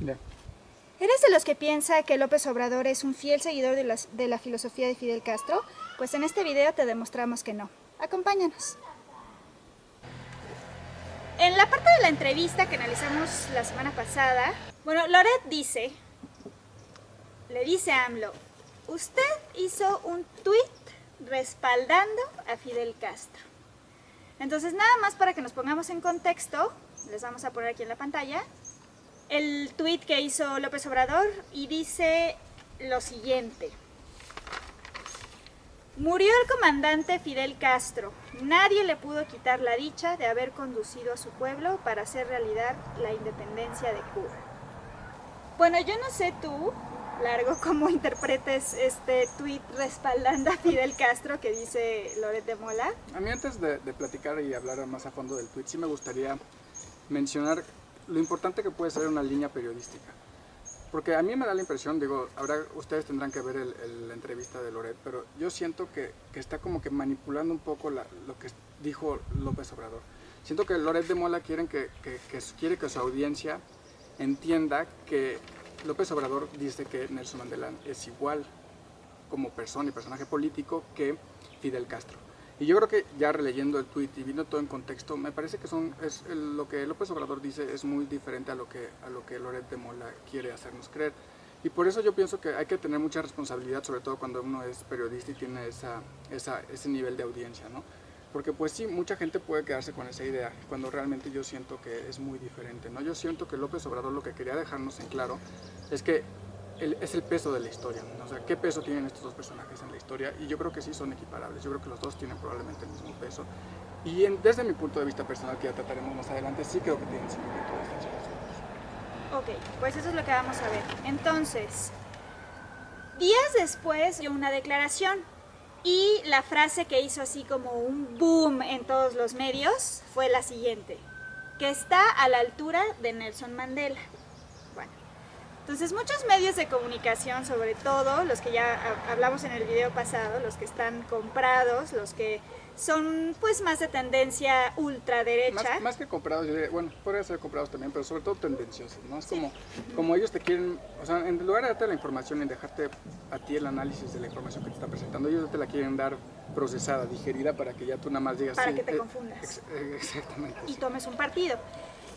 Ya. ¿Eres de los que piensa que López Obrador es un fiel seguidor de la filosofía de Fidel Castro? Pues en este video te demostramos que no. Acompáñanos. En la parte de la entrevista que analizamos la semana pasada, bueno, Loret le dice a AMLO, usted hizo un tuit respaldando a Fidel Castro. Entonces, nada más para que nos pongamos en contexto, les vamos a poner aquí en la pantalla el tuit que hizo López Obrador y dice lo siguiente. Murió el comandante Fidel Castro. Nadie le pudo quitar la dicha de haber conducido a su pueblo para hacer realidad la independencia de Cuba. Bueno, yo no sé tú, Largo, cómo interpretes este tuit respaldando a Fidel Castro que dice Loret de Mola. A mí antes de platicar y hablar más a fondo del tweet, sí me gustaría mencionar lo importante que puede ser una línea periodística. Porque a mí me da la impresión, digo, ustedes tendrán que ver la entrevista de Loret, pero yo siento que está como que manipulando un poco lo que dijo López Obrador. Siento que Loret de Mola quiere que su audiencia entienda que López Obrador dice que Nelson Mandela es igual como persona y personaje político que Fidel Castro. Y yo creo que ya releyendo el tuit y viendo todo en contexto, me parece que lo que López Obrador dice es muy diferente a lo que Loret de Mola quiere hacernos creer. Y por eso yo pienso que hay que tener mucha responsabilidad, sobre todo cuando uno es periodista y tiene ese nivel de audiencia, ¿no? Porque pues sí, mucha gente puede quedarse con esa idea, cuando realmente yo siento que es muy diferente, ¿no? Yo siento que López Obrador lo que quería dejarnos en claro es que es el peso de la historia, ¿no? O sea, qué peso tienen estos dos personajes en la historia, y yo creo que sí son equiparables, yo creo que los dos tienen probablemente el mismo peso, y desde mi punto de vista personal, que ya trataremos más adelante, sí creo que tienen similitudes entre los dos. Ok, pues eso es lo que vamos a ver. Entonces, días después dio una declaración y la frase que hizo así como un boom en todos los medios fue la siguiente, que está a la altura de Nelson Mandela. Bueno, entonces muchos medios de comunicación, sobre todo los que ya hablamos en el video pasado, los que están comprados, los que son pues más de tendencia ultraderecha. Más que comprados, yo diría, bueno, podría ser comprados también, pero sobre todo tendenciosos, ¿no? Es como ellos te quieren, o sea, en lugar de darte la información y dejarte a ti el análisis de la información que te está presentando, ellos te la quieren dar procesada, digerida, para que ya tú nada más digas... Para sí, que te confundas. Exactamente. Y sí. tomes un partido.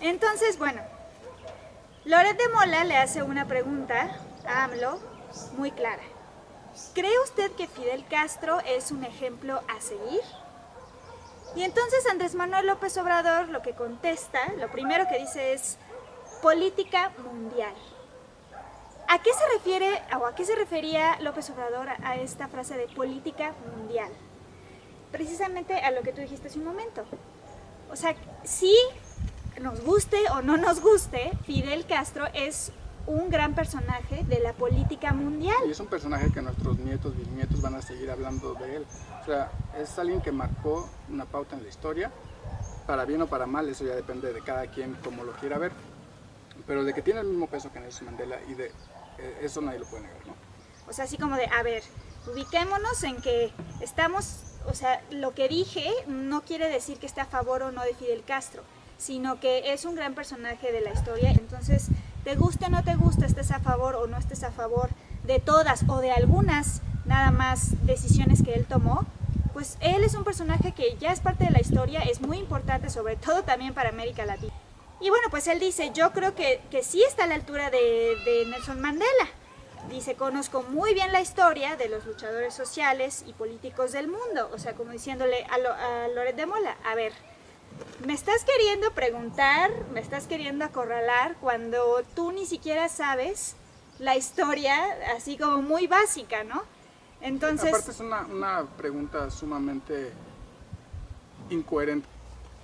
Entonces, bueno, Loret de Mola le hace una pregunta a AMLO muy clara. ¿Cree usted que Fidel Castro es un ejemplo a seguir? Y entonces Andrés Manuel López Obrador lo que contesta, lo primero que dice es política mundial. ¿A qué se refiere o a qué se refería López Obrador a esta frase de política mundial? Precisamente a lo que tú dijiste hace un momento. O sea, si nos guste o no nos guste, Fidel Castro es un gran personaje de la política mundial. Y es un personaje que nuestros nietos, bisnietos van a seguir hablando de él. O sea, es alguien que marcó una pauta en la historia, para bien o para mal, eso ya depende de cada quien como lo quiera ver. Pero de que tiene el mismo peso que Nelson Mandela, y eso nadie lo puede negar, ¿no? O sea, así como de, a ver, ubiquémonos en que estamos, o sea, lo que dije no quiere decir que esté a favor o no de Fidel Castro, sino que es un gran personaje de la historia. Entonces, te guste o no te guste, estés a favor o no estés a favor de todas o de algunas nada más decisiones que él tomó, pues él es un personaje que ya es parte de la historia, es muy importante, sobre todo también para América Latina. Y bueno, pues él dice, yo creo que sí está a la altura de Nelson Mandela. Dice, conozco muy bien la historia de los luchadores sociales y políticos del mundo. O sea, como diciéndole a Loret de Mola, a ver, me estás queriendo preguntar, me estás queriendo acorralar cuando tú ni siquiera sabes la historia, así como muy básica, ¿no? Entonces... Aparte es una pregunta sumamente incoherente.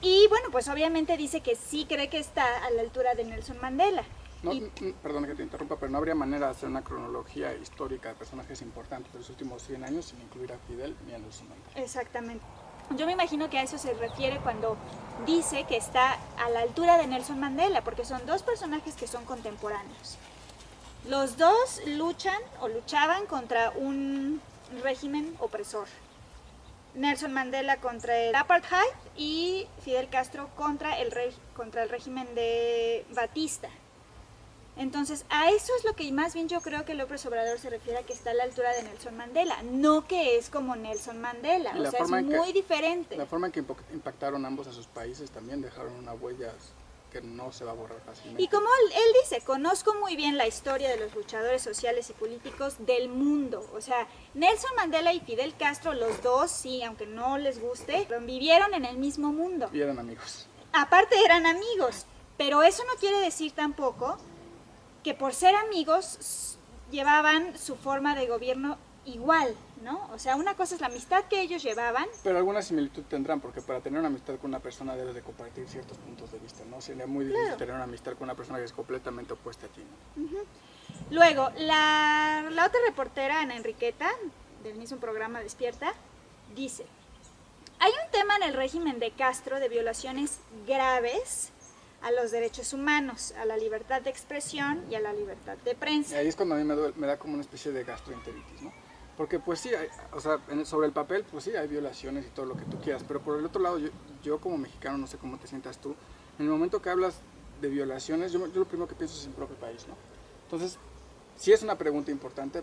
Y bueno, pues obviamente dice que sí cree que está a la altura de Nelson Mandela. No, perdón que te interrumpa, pero no habría manera de hacer una cronología histórica de personajes importantes de los últimos 100 años sin incluir a Fidel ni a Nelson Mandela. Exactamente. Yo me imagino que a eso se refiere cuando dice que está a la altura de Nelson Mandela, porque son dos personajes que son contemporáneos. Los dos luchan o luchaban contra un régimen opresor. Nelson Mandela contra el apartheid y Fidel Castro contra el régimen de Batista. Entonces, a eso es lo que más bien yo creo que López Obrador se refiere, a que está a la altura de Nelson Mandela, no que es como Nelson Mandela, o sea, es muy diferente. La forma en que impactaron ambos a sus países también dejaron una huella que no se va a borrar fácilmente. Y como él dice, conozco muy bien la historia de los luchadores sociales y políticos del mundo. O sea, Nelson Mandela y Fidel Castro, los dos, sí, aunque no les guste, vivieron en el mismo mundo. Y eran amigos. Aparte eran amigos, pero eso no quiere decir tampoco que por ser amigos llevaban su forma de gobierno igual, ¿no? O sea, una cosa es la amistad que ellos llevaban. Pero alguna similitud tendrán, porque para tener una amistad con una persona debes de compartir ciertos puntos de vista, ¿no? Sería muy difícil tener una amistad con una persona que es completamente opuesta a ti, ¿no? Luego, la otra reportera, Ana Enriqueta, del mismo programa Despierta, dice: hay un tema en el régimen de Castro de violaciones graves a los derechos humanos, a la libertad de expresión y a la libertad de prensa. Y ahí es cuando a mí me da como una especie de gastroenteritis, ¿no? Porque pues sí, o sea, sobre el papel pues sí hay violaciones y todo lo que tú quieras, pero por el otro lado yo como mexicano, no sé cómo te sientas tú, en el momento que hablas de violaciones, yo lo primero que pienso es en mi propio país, ¿no? Entonces, sí es una pregunta importante,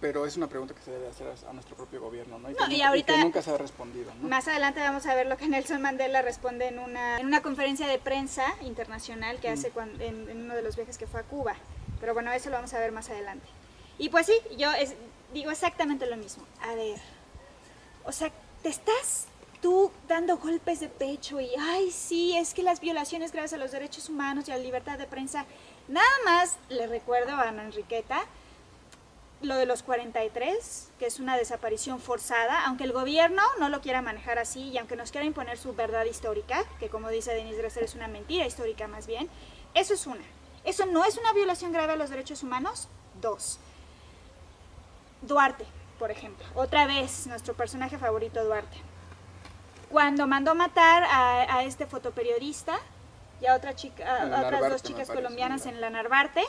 pero es una pregunta que se debe hacer a nuestro propio gobierno, ¿no? Y ahorita, y que nunca se ha respondido, ¿no? Más adelante vamos a ver lo que Nelson Mandela responde en una conferencia de prensa internacional que hace en uno de los viajes que fue a Cuba. Pero bueno, eso lo vamos a ver más adelante. Y pues sí, yo digo exactamente lo mismo. A ver, o sea, te estás tú dando golpes de pecho y, ay, sí, es que las violaciones graves a los derechos humanos y a la libertad de prensa. Nada más le recuerdo a Ana Enriqueta lo de los 43, que es una desaparición forzada, aunque el gobierno no lo quiera manejar así y aunque nos quiera imponer su verdad histórica, que como dice Denise Dresser es una mentira histórica más bien, eso es una. ¿Eso no es una violación grave a los derechos humanos? 2. Duarte, por ejemplo. Otra vez, nuestro personaje favorito, Duarte. Cuando mandó matar a este fotoperiodista y a otra chica, a otras dos chicas colombianas en la Narvarte.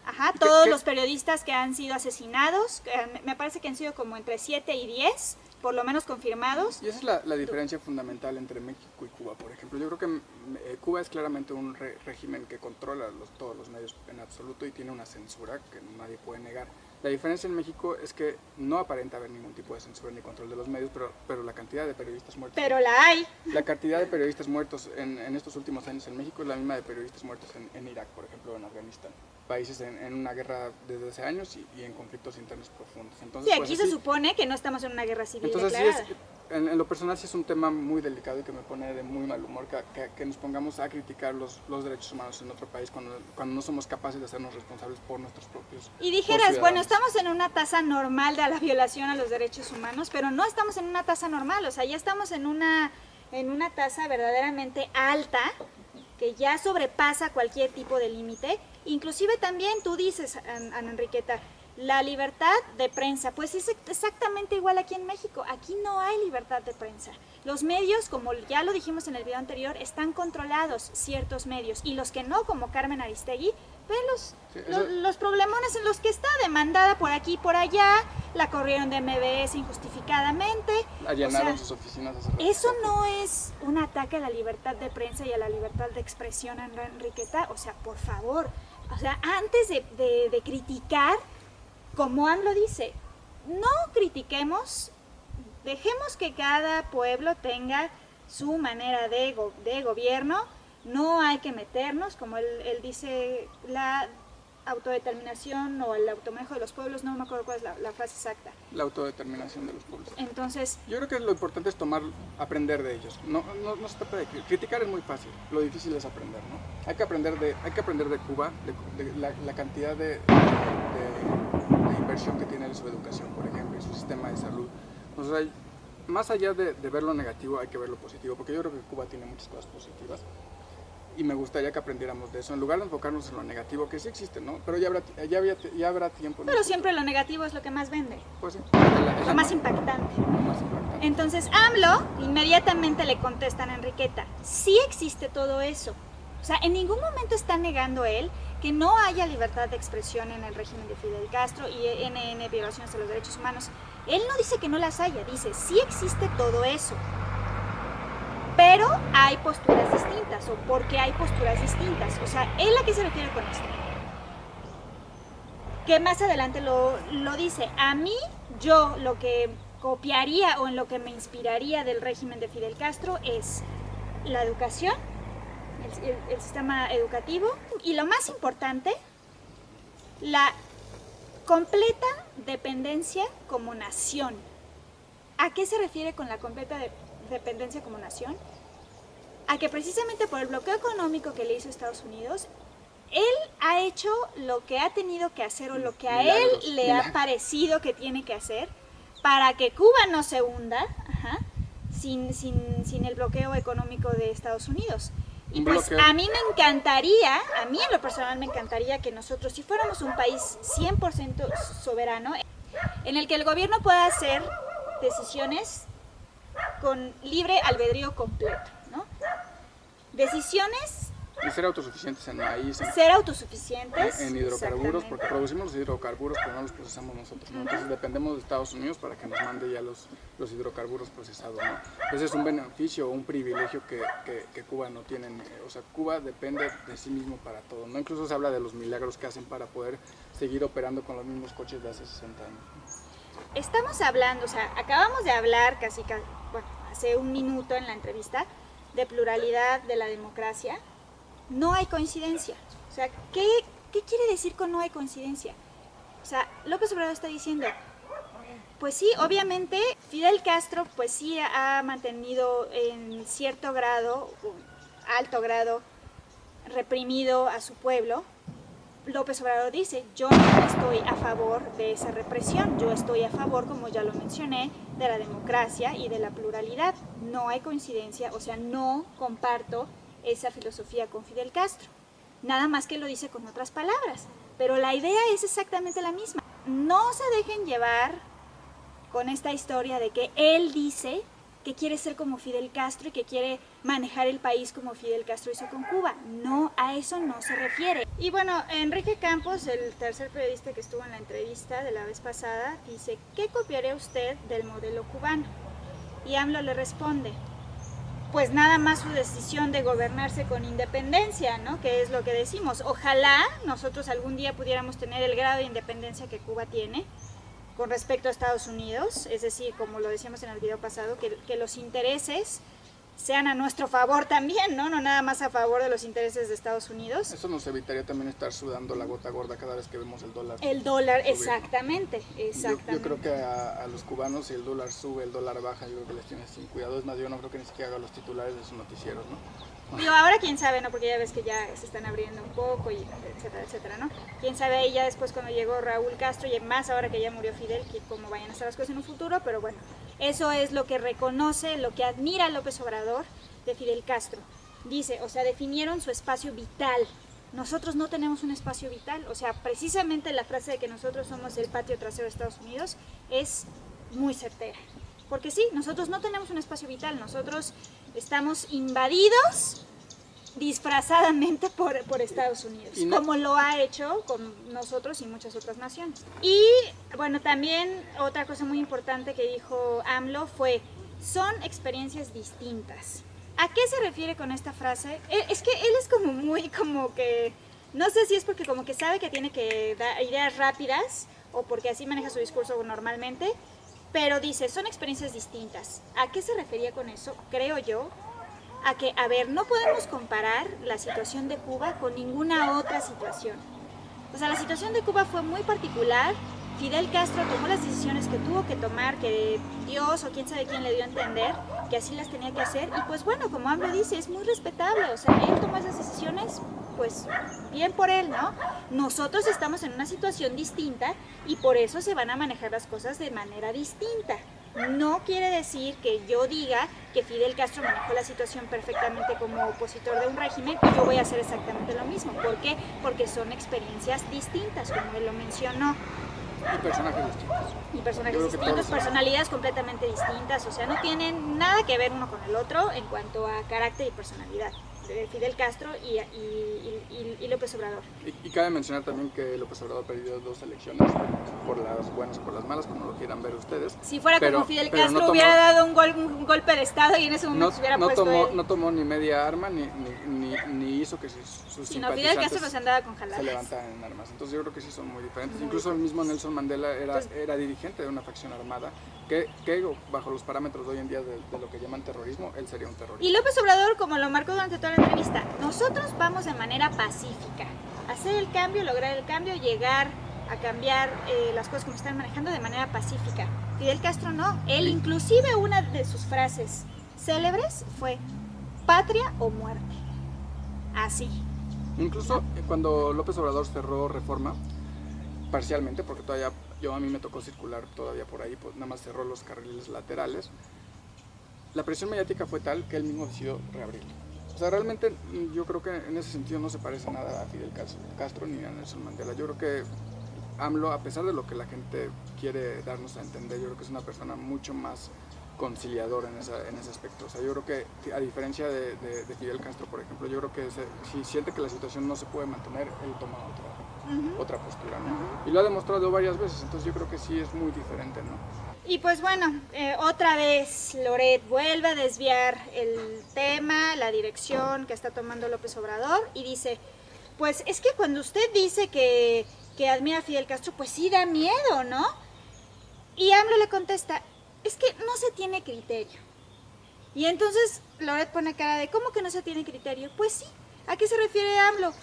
Ajá, todos los periodistas que han sido asesinados, me parece que han sido como entre 7 y 10, por lo menos confirmados. Y esa es la diferencia fundamental entre México y Cuba, por ejemplo. Yo creo que Cuba es claramente un régimen que controla todos los medios en absoluto y tiene una censura que nadie puede negar. La diferencia en México es que no aparenta haber ningún tipo de censura ni control de los medios, pero la cantidad de periodistas muertos... Pero la hay. La cantidad de periodistas muertos en estos últimos años en México es la misma de periodistas muertos en Irak, por ejemplo, en Afganistán. Países en una guerra desde hace años y en conflictos internos profundos. Entonces, sí, aquí se supone que no estamos en una guerra civil declarada. Sí en lo personal sí es un tema muy delicado y que me pone de muy mal humor que nos pongamos a criticar los derechos humanos en otro país cuando no somos capaces de hacernos responsables por nuestros propios. Y dijeras, bueno, estamos en una tasa normal de la violación a los derechos humanos, pero no estamos en una tasa normal, o sea, ya estamos en una tasa verdaderamente alta que ya sobrepasa cualquier tipo de límite. Inclusive también tú dices, Ana Enriqueta, la libertad de prensa, pues es exactamente igual aquí en México. Aquí no hay libertad de prensa. Los medios, como ya lo dijimos en el video anterior, están controlados ciertos medios. Y los que no, como Carmen Aristegui, ven los problemones en los que está, demandada por aquí y por allá, la corrieron de MBS injustificadamente. Allanaron sus oficinas. Eso no es un ataque a la libertad de prensa y a la libertad de expresión, Ana Enriqueta. O sea, por favor, o sea, antes de criticar, como AMLO dice, no critiquemos, dejemos que cada pueblo tenga su manera de gobierno, no hay que meternos, como él dice, la autodeterminación o el automanejo de los pueblos, no me acuerdo cuál es la frase exacta. La autodeterminación de los pueblos. Entonces, yo creo que lo importante es aprender de ellos. No se trata de criticar, es muy fácil, lo difícil es aprender, ¿no? Hay que aprender de Cuba, de la cantidad de inversión que tiene en su educación, por ejemplo, en su sistema de salud. O sea, más allá de ver lo negativo, hay que ver lo positivo, porque yo creo que Cuba tiene muchas cosas positivas y me gustaría que aprendiéramos de eso, en lugar de enfocarnos en lo negativo, que sí existe, ¿no? Pero ya habrá tiempo. Pero siempre lo negativo es lo que más vende. Pues sí. Lo más impactante. Entonces, AMLO inmediatamente le contestan a Enriqueta, sí existe todo eso. O sea, en ningún momento está negando él que no haya libertad de expresión en el régimen de Fidel Castro y en violaciones a los derechos humanos. Él no dice que no las haya, dice, sí existe todo eso. Pero hay posturas distintas, o porque hay posturas distintas. O sea, ¿él a qué se refiere con esto? que más adelante lo dice. A mí, yo lo que copiaría o en lo que me inspiraría del régimen de Fidel Castro es la educación, el sistema educativo y lo más importante, la completa dependencia como nación. ¿A qué se refiere con la completa dependencia como nación? A que precisamente por el bloqueo económico que le hizo Estados Unidos, él ha hecho lo que ha tenido que hacer o lo que a él le ha parecido que tiene que hacer para que Cuba no se hunda sin el bloqueo económico de Estados Unidos. Y pues a mí me encantaría, a mí en lo personal me encantaría que nosotros, si fuéramos un país 100% soberano, en el que el gobierno pueda hacer decisiones con libre albedrío completo, ¿no? Decisiones... Y ser autosuficientes en maíz. Ser autosuficientes. En hidrocarburos, porque producimos los hidrocarburos, pero no los procesamos nosotros, ¿no? Entonces dependemos de Estados Unidos para que nos mande ya los hidrocarburos procesados, ¿no? Ese es un beneficio o un privilegio que Cuba no tiene. O sea, Cuba depende de sí mismo para todo, ¿no? Incluso se habla de los milagros que hacen para poder seguir operando con los mismos coches de hace 60 años. Estamos hablando, o sea, acabamos de hablar bueno, hace un minuto en la entrevista de pluralidad, de la democracia. No hay coincidencia. O sea, ¿qué quiere decir con no hay coincidencia? O sea, López Obrador está diciendo, pues sí, obviamente Fidel Castro pues sí ha mantenido en cierto grado, alto grado, reprimido a su pueblo. López Obrador dice, yo no estoy a favor de esa represión, yo estoy a favor, como ya lo mencioné, de la democracia y de la pluralidad. No hay coincidencia, o sea, no comparto esa filosofía con Fidel Castro, nada más que lo dice con otras palabras, pero la idea es exactamente la misma. No se dejen llevar con esta historia de que él dice que quiere ser como Fidel Castro y que quiere manejar el país como Fidel Castro hizo con Cuba. No, a eso no se refiere. Y bueno, Enrique Campos, el tercer periodista que estuvo en la entrevista de la vez pasada, dice, ¿qué copiaría usted del modelo cubano? Y AMLO le responde, pues nada más su decisión de gobernarse con independencia, ¿no? Que es lo que decimos. Ojalá nosotros algún día pudiéramos tener el grado de independencia que Cuba tiene con respecto a Estados Unidos, es decir, como lo decíamos en el video pasado, que los intereses sean a nuestro favor también, ¿no? No nada más a favor de los intereses de Estados Unidos. Eso nos evitaría también estar sudando la gota gorda cada vez que vemos el dólar. El dólar, exactamente. Yo creo que a los cubanos, si el dólar sube, el dólar baja, yo creo que les tienes sin cuidado. Es más, yo no creo que ni siquiera haga los titulares de sus noticieros, ¿no? Digo, ahora quién sabe, ¿no? Porque ya ves que ya se están abriendo un poco, y etcétera, etcétera, ¿no? Quién sabe ahí ya después cuando llegó Raúl Castro y más ahora que ya murió Fidel, que cómo vayan a estar las cosas en un futuro, pero bueno, eso es lo que reconoce, lo que admira López Obrador de Fidel Castro. Dice, o sea, definieron su espacio vital. Nosotros no tenemos un espacio vital, o sea, precisamente la frase de que nosotros somos el patio trasero de Estados Unidos es muy certera. Porque sí, nosotros no tenemos un espacio vital, nosotros estamos invadidos disfrazadamente por Estados Unidos, como lo ha hecho con nosotros y muchas otras naciones. Y bueno, también otra cosa muy importante que dijo AMLO fue, son experiencias distintas. ¿A qué se refiere con esta frase? Es que él es como muy, como que, no sé si es porque como que sabe que tiene que dar ideas rápidas o porque así maneja su discurso normalmente, pero dice, son experiencias distintas. ¿A qué se refería con eso? Creo yo, a que, a ver, no podemos comparar la situación de Cuba con ninguna otra situación. O sea, la situación de Cuba fue muy particular. Fidel Castro tomó las decisiones que tuvo que tomar, que Dios o quién sabe quién le dio a entender que así las tenía que hacer. Y pues bueno, como AMLO dice, es muy respetable. O sea, él tomó esas decisiones, pues bien por él, ¿no? Nosotros estamos en una situación distinta y por eso se van a manejar las cosas de manera distinta. No quiere decir que yo diga que Fidel Castro manejó la situación perfectamente como opositor de un régimen y yo voy a hacer exactamente lo mismo. ¿Por qué? Porque son experiencias distintas, como él lo mencionó. Y personajes distintos. Y personajes distintos, personalidades completamente distintas, o sea, no tienen nada que ver uno con el otro en cuanto a carácter y personalidad, Fidel Castro y López Obrador. Y cabe mencionar también que López Obrador perdió 2 elecciones, por las buenas o por las malas, como lo quieran ver ustedes. Si fuera como Fidel Castro, no tomó, hubiera dado un golpe de Estado y en ese momento se hubiera puesto no tomó ni media arma, ni hizo que sus Fidel Castro pues andaba con jaladas. Se levantaran en armas. Entonces yo creo que sí son muy diferentes. Incluso el mismo Nelson Mandela era dirigente de una facción armada que bajo los parámetros de hoy en día de lo que llaman terrorismo, él sería un terrorista. Y López Obrador, como lo marcó durante toda la entrevista, nosotros vamos de manera pacífica, hacer el cambio, lograr el cambio, llegar a cambiar las cosas como están manejando de manera pacífica. Fidel Castro no, él inclusive una de sus frases célebres fue patria o muerte, así. Incluso cuando López Obrador cerró Reforma, parcialmente, porque todavía a mí me tocó circular todavía por ahí, pues nada más cerró los carriles laterales, la presión mediática fue tal que él mismo decidió reabrirlo. O sea, realmente yo creo que en ese sentido no se parece nada a Fidel Castro ni a Nelson Mandela. Yo creo que AMLO, a pesar de lo que la gente quiere darnos a entender, yo creo que es una persona mucho más conciliadora en ese aspecto. O sea, yo creo que a diferencia de Fidel Castro, por ejemplo, yo creo que si siente que la situación no se puede mantener, él toma otra postura, ¿no? Y lo ha demostrado varias veces, entonces yo creo que sí es muy diferente, ¿no? Y pues bueno, otra vez Loret vuelve a desviar el tema, la dirección que está tomando López Obrador y dice, pues es que cuando usted dice que admira a Fidel Castro, pues sí da miedo, ¿no? Y AMLO le contesta, es que no se tiene criterio. Y entonces Loret pone cara de, ¿cómo que no se tiene criterio? Pues sí, ¿a qué se refiere AMLO?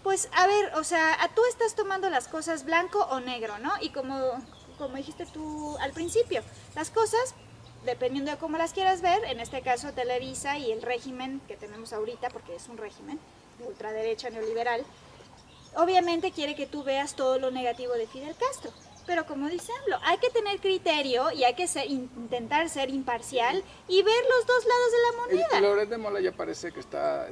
Pues a ver, o sea, tú estás tomando las cosas blanco o negro, ¿no? Y como dijiste tú al principio, las cosas, dependiendo de cómo las quieras ver, en este caso Televisa y el régimen que tenemos ahorita, porque es un régimen de ultraderecha neoliberal, obviamente quiere que tú veas todo lo negativo de Fidel Castro. Pero como dice AMLO, hay que tener criterio y hay que intentar ser imparcial y ver los dos lados de la moneda. Loret de Mola ya parece que está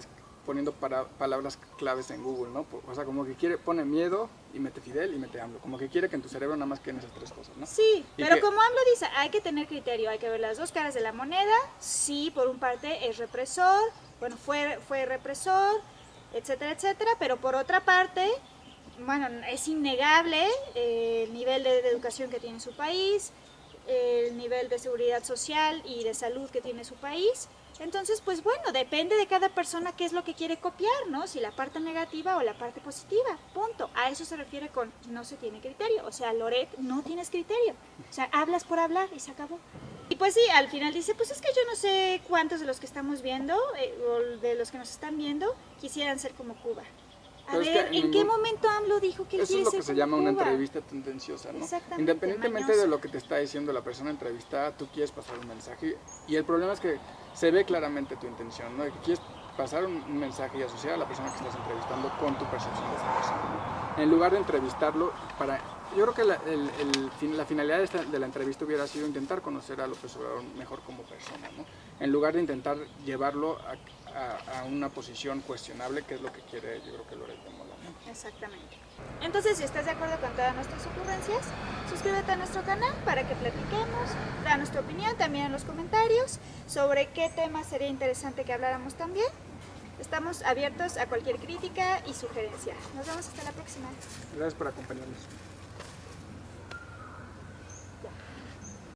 poniendo palabras claves en Google, ¿no? O sea, como que pone miedo y mete Fidel y mete AMLO. Como que quiere que en tu cerebro nada más queden esas 3 cosas, ¿no? Sí, pero como AMLO dice, hay que tener criterio, hay que ver las dos caras de la moneda. Sí, por un parte es represor, bueno, fue represor, etcétera, etcétera, pero por otra parte, bueno, es innegable el nivel de educación que tiene su país, el nivel de seguridad social y de salud que tiene su país. Entonces, pues bueno, depende de cada persona qué es lo que quiere copiar, ¿no? Si la parte negativa o la parte positiva, punto. A eso se refiere con no se tiene criterio. O sea, Loret, no tienes criterio. O sea, hablas por hablar y se acabó. Y pues sí, al final dice, pues es que yo no sé cuántos de los que estamos viendo, o de los que nos están viendo, quisieran ser como Cuba. A ver, ¿en qué momento AMLO dijo que él quiere ser como Cuba? Eso es lo que se llama una entrevista tendenciosa, ¿no? Independientemente de lo que te está diciendo la persona entrevistada, tú quieres pasar un mensaje y el problema es que se ve claramente tu intención, ¿no? Que quieres pasar un mensaje y asociar a la persona que estás entrevistando con tu percepción de esa persona, ¿no? En lugar de entrevistarlo yo creo que la finalidad de la entrevista hubiera sido intentar conocer a López Obrador mejor como persona, ¿no? En lugar de intentar llevarlo a una posición cuestionable, que es lo que quiere, yo creo que Loret de Mola, ¿no? Exactamente. Entonces, si estás de acuerdo con todas nuestras ocurrencias, suscríbete a nuestro canal para que platiquemos, da nuestra opinión también en los comentarios sobre qué tema sería interesante que habláramos también. Estamos abiertos a cualquier crítica y sugerencia. Nos vemos hasta la próxima. Gracias por acompañarnos.